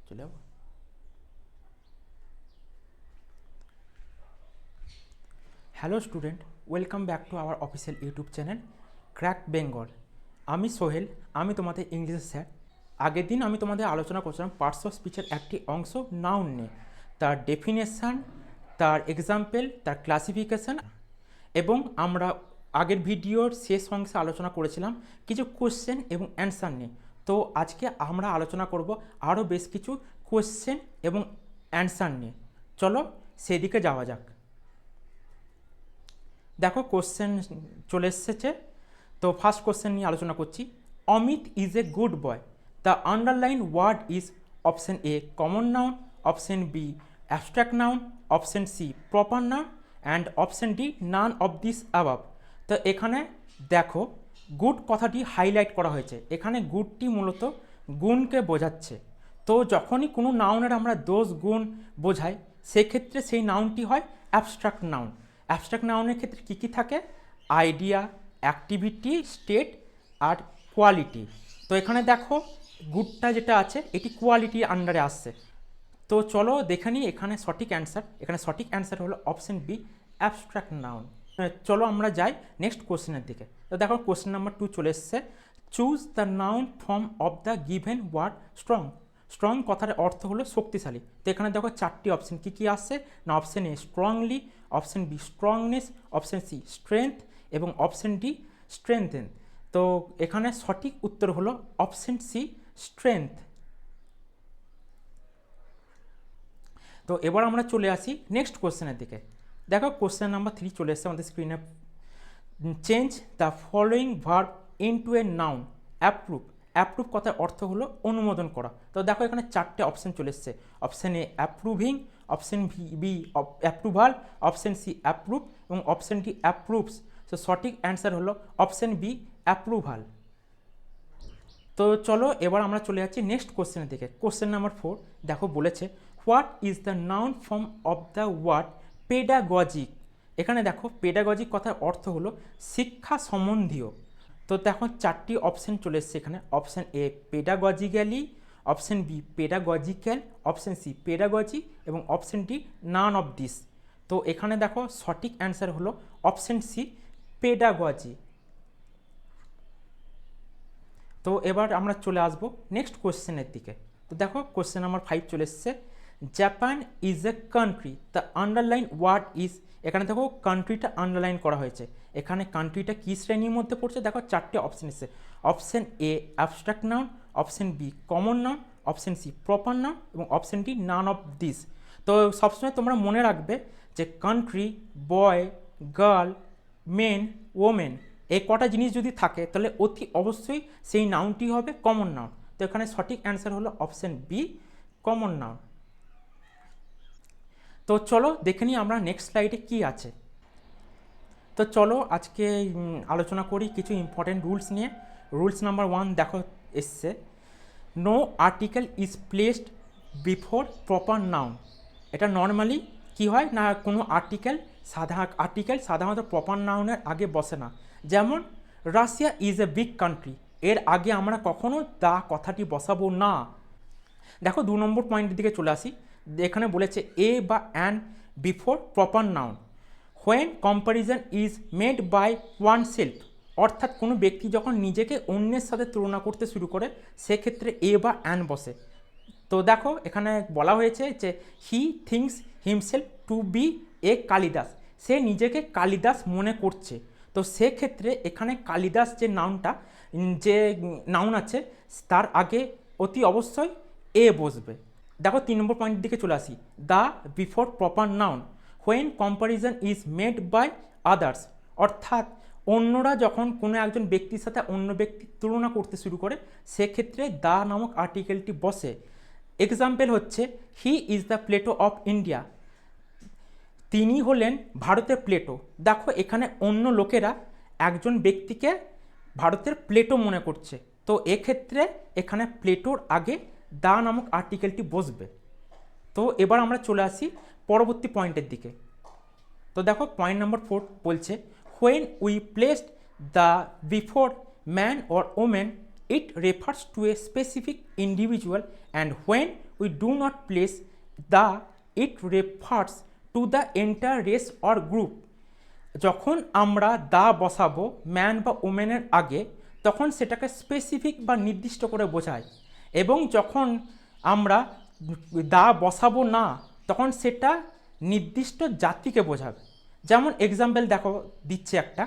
চলে যাবো। Hello student, welcome back to our official YouTube channel crack Bengal. আমি সোহেল, আমি তোমাদের ইংলিশের স্যার। আগের দিন আমি তোমাদের আলোচনা করছিলাম পার্টস অফ স্পিচের একটি অংশ নাউন নিয়ে, তার ডেফিনেশান, তার এক্সাম্পল, তার ক্লাসিফিকেশান, এবং আমরা আগের ভিডিওর শেষ অংশে আলোচনা করেছিলাম কিছু কোশ্চেন এবং অ্যান্সার নিয়ে। তো আজকে আমরা আলোচনা করব আরও বেশ কিছু কোশ্চেন এবং অ্যান্সার নিয়ে। চলো সেদিকে যাওয়া যাক। দেখো কোশ্চেন চলে এসেছে। তো ফার্স্ট কোশ্চেন নিয়ে আলোচনা করছি। Amit is a good boy. The underline word is option A common noun, option B abstract noun, option C proper noun and option D none of this above. তো এখানে দেখো গুড কথাটি হাইলাইট করা হয়েছে। এখানে গুডটি মূলত গুণকে বোঝাচ্ছে। তো যখনই কোনো নাউনের আমরা দোষ গুণ বোঝাই, সেক্ষেত্রে সেই নাউনটি হয় অ্যাবস্ট্রাক্ট নাউন। অ্যাবস্ট্রাক্ট নাউনের ক্ষেত্রে কী কী থাকে? আইডিয়া, অ্যাক্টিভিটি, স্টেট আর কোয়ালিটি। তো এখানে দেখো গুডটা যেটা আছে এটি কোয়ালিটির আন্ডারে আসছে। তো চলো দেখে নিই এখানে সঠিক অ্যান্সার। এখানে সঠিক অ্যান্সার হলো অপশন বি অ্যাবস্ট্রাক্ট নাউন। চলো আমরা যাই নেক্সট কোশ্চেনের দিকে। তো দেখো কোশ্চেন নাম্বার 2 চলে এসছে। Choose the noun form of the given word strong. Strong কথার অর্থ হলো শক্তিশালী। তো এখানে দেখো চারটি অপশন কী কী আসছে না, option A strongly, option B strongness, option C strength এবং অপশন ডি স্ট্রেংথেন। তো এখানে সঠিক উত্তর হলো অপশন সি স্ট্রেংথ। তো এবার আমরা চলে আসি নেক্সট কোশ্চেনের দিকে। দেখো কোশ্চেন নাম্বার 3 চলে এসছে আমাদের স্ক্রিনে। Change the following verb into a noun. Approve. Approve কথার অর্থ হলো অনুমোদন করা। তো দেখো এখানে চারটে অপশন চলে এসছে। Option A approving, option B approval, option C approve এবং অপশন ডি অ্যাপ্রুভস। তো সঠিক অ্যান্সার হলো অপশন বি অ্যাপ্রুভাল। তো চলো এবার আমরা চলে যাচ্ছি নেক্সট কোশ্চেনের দিকে। কোশ্চেন নাম্বার 4 দেখো বলেছে what is the noun form of the word pedagogic. এখানে দেখো পেডাগজিক কথার অর্থ হলো শিক্ষা সম্বন্ধীয়। তো দেখো চারটি অপশন চলে এসছে এখানে। Option A pedagogically, option B pedagogical, option C pedagogy এবং option D none of this. তো এখানে দেখো সঠিক অ্যান্সার হলো অপশন সি পেডাগজি। তো এবার আমরা চলে আসব নেক্সট কোশ্চেনের দিকে। তো দেখো কোশ্চেন নাম্বার 5 চলে এসছে। Japan is a country, the underline word is. এখানে দেখো কান্ট্রিটা আন্ডারলাইন করা হয়েছে। এখানে কান্ট্রিটা কী শ্রেণীর মধ্যে পড়ছে? দেখো চারটে অপশন এসছে। Option A abstract noun, option B common noun, option C proper noun এবং option D none of this. তো সবসময় তোমরা মনে রাখবে যে country, boy, girl, men, women, এই কটা জিনিস যদি থাকে তাহলে অতি অবশ্যই সেই নাউনটি হবে কমন নাউন। তো এখানে সঠিক অ্যান্সার হলো অপশন বি কমন নাউন। তো চলো দেখে নিই আমরা নেক্সট স্লাইডে কী আছে। তো চলো আজকে আলোচনা করি কিছু ইম্পর্টেন্ট রুলস নিয়ে। রুলস নাম্বার 1 দেখো এসছে, no article is placed before proper noun. এটা নর্মালি কি হয় না, কোনো আর্টিকেল সাধারণত প্রপার নাউনের আগে বসে না। যেমন Russia is a big country, এর আগে আমরা কখনো দা কথাটি বসাবো না। দেখো 2 নম্বর পয়েন্টের দিকে চলে আসি। এখানে বলেছে এ বা an before proper noun when comparison is made by oneself. অর্থাৎ কোনো ব্যক্তি যখন নিজেকে অন্যের সাথে তুলনা করতে শুরু করে সেক্ষেত্রে এ বা অ্যান বসে। তো দেখো এখানে বলা হয়েছে যে he thinks himself to be a Kalidas, সে নিজেকে কালিদাস মনে করছে। তো সেক্ষেত্রে এখানে কালিদাস যে নাউনটা, যে নাউন আছে তার আগে অতি অবশ্যই এ বসবে। দেখো 3 নম্বর পয়েন্টের দিকে চলে আসি। The before proper noun when comparison is made by others. অর্থাৎ অন্যরা যখন কোনো একজন ব্যক্তির সাথে অন্য ব্যক্তির তুলনা করতে শুরু করে সেক্ষেত্রে দ্য নামক আর্টিকেলটি বসে। এক্সাম্পল হচ্ছে he is the Plato of India, তিনি হলেন ভারতের প্লেটো। দেখো এখানে অন্য লোকেরা একজন ব্যক্তিকে ভারতের প্লেটো মনে করছে। তো এক্ষেত্রে এখানে প্লেটোর আগে দা নামক আর্টিকেলটি বসবে। তো এবার আমরা চলে আসি পরবর্তী পয়েন্টের দিকে। তো দেখো পয়েন্ট নাম্বার 4 বলছে when we placed the before man or women it refers to a specific individual, and when we do not place the, it refers to the entire race or group. যখন আমরা দা বসাবো man বা ওমেনের আগে তখন সেটাকে specific বা নির্দিষ্ট করে বোঝায়, এবং যখন আমরা দা বসাবো না তখন সেটা নির্দিষ্ট জাতিকে বোঝাবে। যেমন এক্সাম্পল দেখো দিচ্ছে একটা,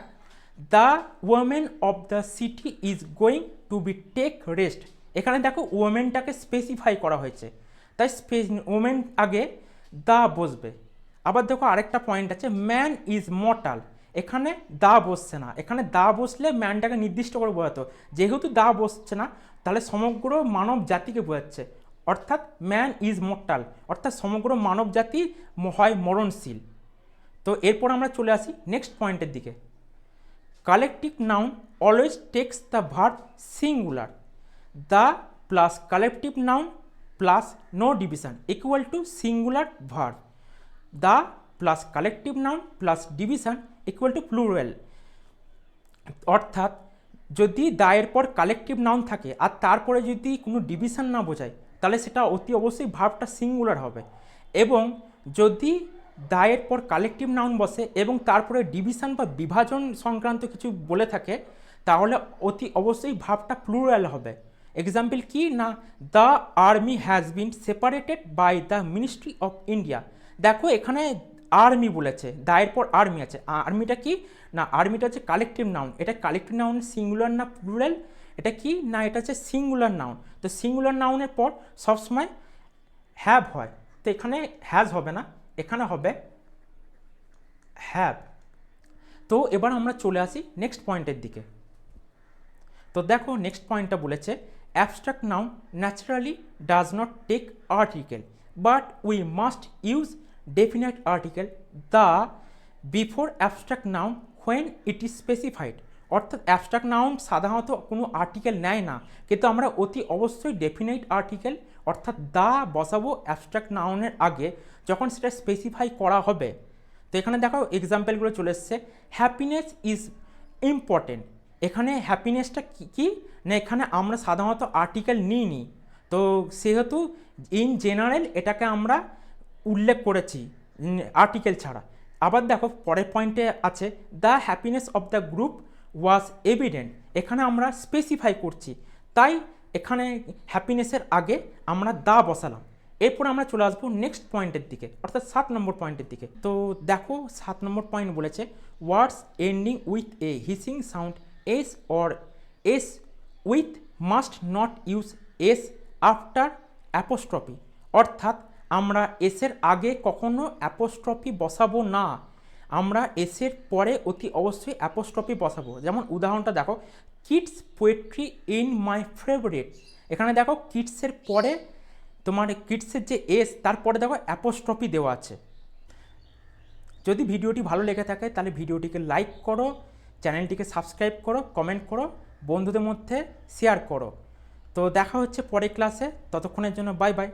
the women of the city is going to be take rest. এখানে দেখো ওমেনটাকে স্পেসিফাই করা হয়েছে, তাই ওমেন আগে দা বসবে। আবার দেখো আরেকটা পয়েন্ট আছে, ম্যান ইজ মর্টাল, এখানে দা বসছে না, এখানে দা বসলে ম্যানটাকে নির্দিষ্ট করে বোঝাতো, যেহেতু দা বসছে না তাহলে সমগ্র মানব জাতিকে বোঝাচ্ছে, অর্থাৎ ম্যান ইজ মর্টাল, অর্থাৎ সমগ্র মানব জাতি হয় মরণশীল। তো এরপর আমরা চলে আসি নেক্সট পয়েন্টের দিকে। Collective noun always takes the verb singular, the plus collective noun plus no division equal to singular verb, the plus collective noun plus division equal to plural. অর্থাৎ যদি দায়ের পর কালেকটিভ নাউন থাকে আর তারপরে যদি কোনো ডিভিশন না বোঝায় তাহলে সেটা অতি অবশ্যই ভার্বটা সিঙ্গুলার হবে, এবং যদি দায়ের পর কালেকটিভ নাউন বসে এবং তারপরে ডিভিশন বা বিভাজন সংক্রান্ত কিছু বলে থাকে তাহলে অতি অবশ্যই ভার্বটা প্লুরাল হবে। এক্সাম্পল কি না, the army has been separated by the ministry of India. দেখো এখানে আর্মি বলেছে, দায়ের পর আর্মি আছে, আর্মিটা কি না, আর্মিটা হচ্ছে কালেকটিভ নাউন, এটা কালেকটিভ নাউন সিঙ্গুলার না প্লুরাল, এটা কি না এটা হচ্ছে সিঙ্গুলার নাউন। তো সিঙ্গুলার নাউনের পর সবসময় হ্যাভ হয়, তো এখানে হ্যাজ হবে না, এখানে হবে হ্যাভ। তো এবার আমরা চলে আসি নেক্সট পয়েন্টের দিকে। তো দেখো নেক্সট পয়েন্টটা বলেছে, abstract noun naturally does not take article but we must use definite article the before abstract noun when it is specified. অর্থাৎ অ্যাবস্ট্রাক্ট নাউন সাধারণত কোনো আর্টিকেল নেয় না, কিন্তু আমরা অতি অবশ্যই ডেফিনাইট আর্টিকেল অর্থাৎ দা বসাবো অ্যাবস্ট্রাক্ট নাউনের আগে যখন সেটা স্পেসিফাই করা হবে। তো এখানে দেখো এক্সাম্পলগুলো চলে এসছে, হ্যাপিনেস ইজ ইম্পর্টেন্ট। এখানে হ্যাপিনেসটা কী না, এখানে আমরা সাধারণত আর্টিকেল নিইনি, তো সেহেতু ইন জেনারেল এটাকে আমরা উল্লেখ করেছি আর্টিকেল ছাড়া। আবার দেখো পরের পয়েন্টে আছে, the happiness of the group was evident. এখানে আমরা স্পেসিফাই করছি, তাই এখানে হ্যাপিনেসের আগে আমরা দা বসালাম। এরপর আমরা চলে আসবো নেক্সট পয়েন্টের দিকে, অর্থাৎ 7 নম্বর পয়েন্টের দিকে। তো দেখো 7 নম্বর পয়েন্ট বলেছে, words ending with a hissing sound S or S with must not use S after apostrophe. অর্থাৎ আমরা এসের আগে কখনো অ্যাপোস্ট্রফি বসাবো না, আমরা এসের পরে অতি অবশ্যই অ্যাপোস্ট্রফি বসাবো। যেমন উদাহরণটা দেখো, kids poetry in my favourite. এখানে দেখো কিডসের পরে তোমার কিডসের যে এস তারপরে দেখো অ্যাপোস্ট্রফি দেওয়া আছে। যদি ভিডিওটি ভালো লেগে থাকে তাহলে ভিডিওটিকে লাইক করো, চ্যানেলটিকে সাবস্ক্রাইব করো, কমেন্ট করো, বন্ধুদের মধ্যে শেয়ার করো। তো দেখা হচ্ছে পরের ক্লাসে, ততক্ষণের জন্য বাই বাই।